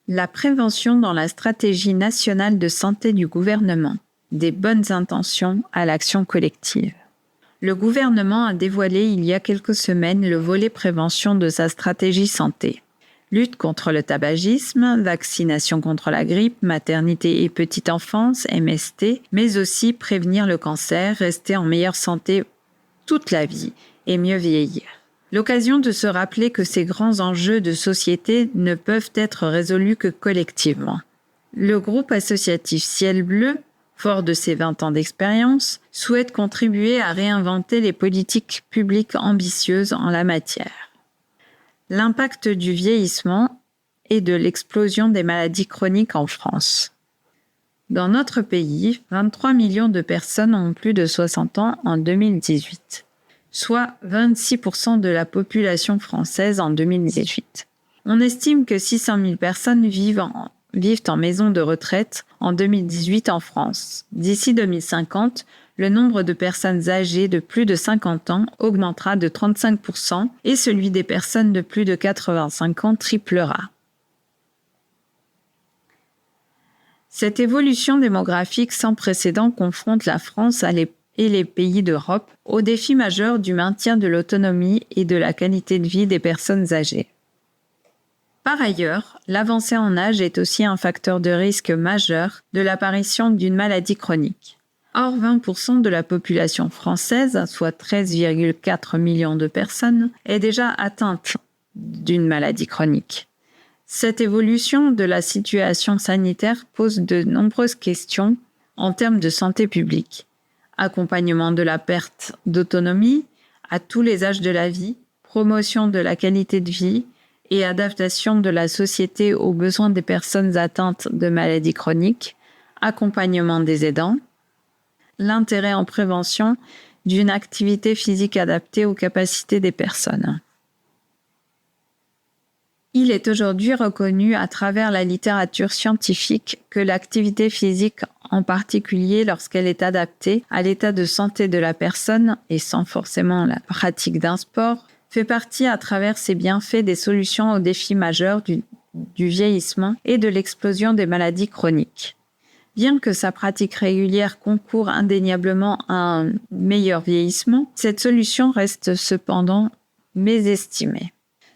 La prévention dans la stratégie nationale de santé du gouvernement, des bonnes intentions à l'action collective. Le gouvernement a dévoilé il y a quelques semaines le volet prévention de sa stratégie santé. Lutte contre le tabagisme, vaccination contre la grippe, maternité et petite enfance, MST, mais aussi prévenir le cancer, rester en meilleure santé toute la vie et mieux vieillir. L'occasion de se rappeler que ces grands enjeux de société ne peuvent être résolus que collectivement. Le groupe associatif Ciel Bleu, fort de ses 20 ans d'expérience, souhaite contribuer à réinventer les politiques publiques ambitieuses en la matière. L'impact du vieillissement et de l'explosion des maladies chroniques en France. Dans notre pays, 23 millions de personnes ont plus de 60 ans en 2018, soit 26% de la population française en 2018. On estime que 600 000 personnes vivent en maison de retraite en 2018 en France. D'ici 2050, le nombre de personnes âgées de plus de 50 ans augmentera de 35% et celui des personnes de plus de 85 ans triplera. Cette évolution démographique sans précédent confronte la France et les pays d'Europe aux défis majeurs du maintien de l'autonomie et de la qualité de vie des personnes âgées. Par ailleurs, l'avancée en âge est aussi un facteur de risque majeur de l'apparition d'une maladie chronique. Or, 20% de la population française, soit 13,4 millions de personnes, est déjà atteinte d'une maladie chronique. Cette évolution de la situation sanitaire pose de nombreuses questions en termes de santé publique. Accompagnement de la perte d'autonomie à tous les âges de la vie, promotion de la qualité de vie et adaptation de la société aux besoins des personnes atteintes de maladies chroniques, accompagnement des aidants, l'intérêt en prévention d'une activité physique adaptée aux capacités des personnes. Il est aujourd'hui reconnu à travers la littérature scientifique que l'activité physique, en particulier lorsqu'elle est adaptée à l'état de santé de la personne et sans forcément la pratique d'un sport, fait partie à travers ses bienfaits des solutions aux défis majeurs du vieillissement et de l'explosion des maladies chroniques. Bien que sa pratique régulière concourt indéniablement à un meilleur vieillissement, cette solution reste cependant mésestimée.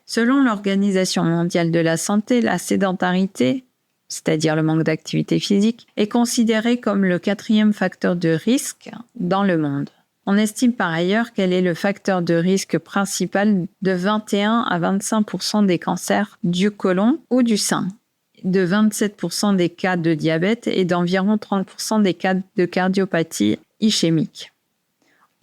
Selon l'Organisation mondiale de la santé, la sédentarité, c'est-à-dire le manque d'activité physique, est considérée comme le 4e facteur de risque dans le monde. On estime par ailleurs qu'elle est le facteur de risque principal de 21 à 25% des cancers du côlon ou du sein, de 27% des cas de diabète et d'environ 30% des cas de cardiopathie ischémique.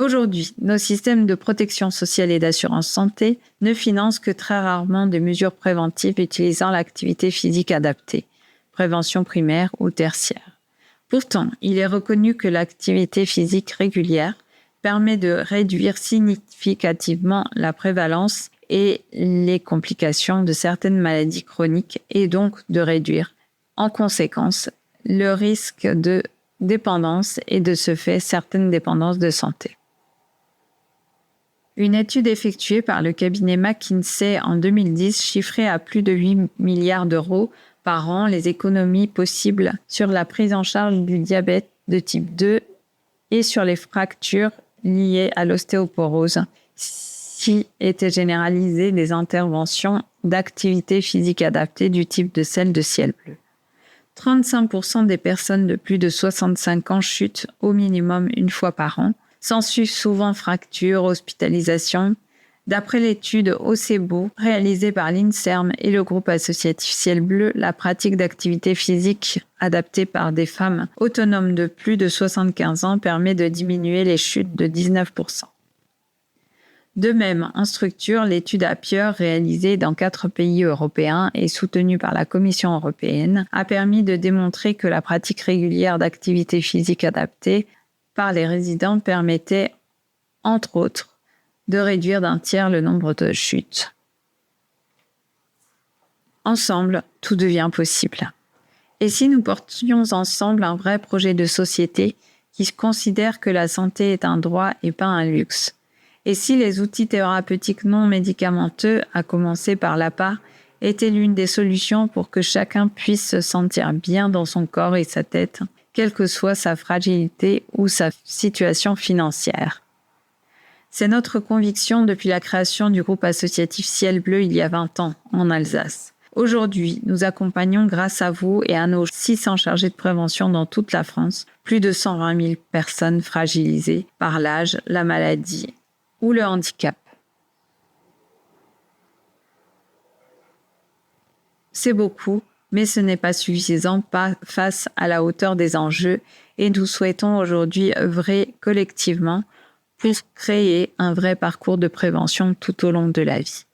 Aujourd'hui, nos systèmes de protection sociale et d'assurance santé ne financent que très rarement des mesures préventives utilisant l'activité physique adaptée, prévention primaire ou tertiaire. Pourtant, il est reconnu que l'activité physique régulière permet de réduire significativement la prévalence et les complications de certaines maladies chroniques et donc de réduire, en conséquence, le risque de dépendance et de ce fait certaines dépendances de santé. Une étude effectuée par le cabinet McKinsey en 2010 chiffrait à plus de 8 milliards d'euros par an les économies possibles sur la prise en charge du diabète de type 2 et sur les fractures liées à l'ostéoporose, si étaient généralisées des interventions d'activité physique adaptée du type de celle de Ciel Bleu. 35% des personnes de plus de 65 ans chutent au minimum une fois par an. S'ensuivent souvent fractures, hospitalisations. D'après l'étude OCEBO réalisée par l'INSERM et le groupe associatif Ciel Bleu, la pratique d'activité physique adaptée par des femmes autonomes de plus de 75 ans permet de diminuer les chutes de 19%. De même, en structure, l'étude APIEUR réalisée dans 4 pays européens et soutenue par la Commission européenne a permis de démontrer que la pratique régulière d'activité physique adaptée par les résidents permettait, entre autres, de réduire d'un tiers le nombre de chutes. Ensemble, tout devient possible. Et si nous portions ensemble un vrai projet de société qui considère que la santé est un droit et pas un luxe? Et si les outils thérapeutiques non médicamenteux, à commencer par l'APA, était l'une des solutions pour que chacun puisse se sentir bien dans son corps et sa tête, quelle que soit sa fragilité ou sa situation financière. C'est notre conviction depuis la création du groupe associatif Ciel Bleu il y a 20 ans en Alsace. Aujourd'hui, nous accompagnons grâce à vous et à nos 600 chargés de prévention dans toute la France, plus de 120 000 personnes fragilisées par l'âge, la maladie ou le handicap. C'est beaucoup, mais ce n'est pas suffisant face à la hauteur des enjeux et nous souhaitons aujourd'hui œuvrer collectivement pour créer un vrai parcours de prévention tout au long de la vie.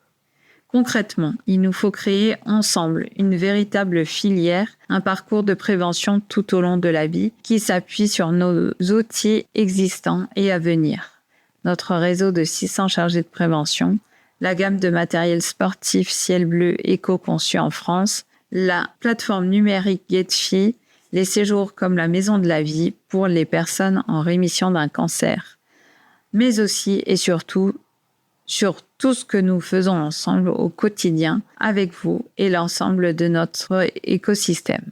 Concrètement, il nous faut créer ensemble une véritable filière, un parcours de prévention tout au long de la vie qui s'appuie sur nos outils existants et à venir. Notre réseau de 600 chargés de prévention, la gamme de matériel sportif Ciel Bleu éco-conçu en France, la plateforme numérique Getfi, les séjours comme la Maison de la Vie pour les personnes en rémission d'un cancer, mais aussi et surtout sur tout ce que nous faisons ensemble au quotidien avec vous et l'ensemble de notre écosystème.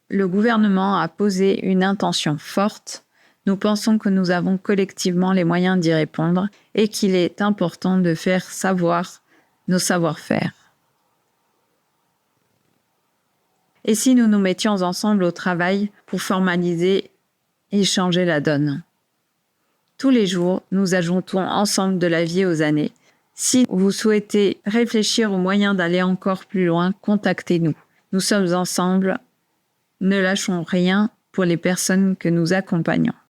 Le gouvernement a posé une intention forte. Nous pensons que nous avons collectivement les moyens d'y répondre et qu'il est important de faire savoir nos savoir-faire. Et si nous nous mettions ensemble au travail pour formaliser et changer la donne ? Tous les jours, nous ajoutons ensemble de la vie aux années. Si vous souhaitez réfléchir aux moyens d'aller encore plus loin, contactez-nous. Nous sommes ensemble. Ne lâchons rien pour les personnes que nous accompagnons.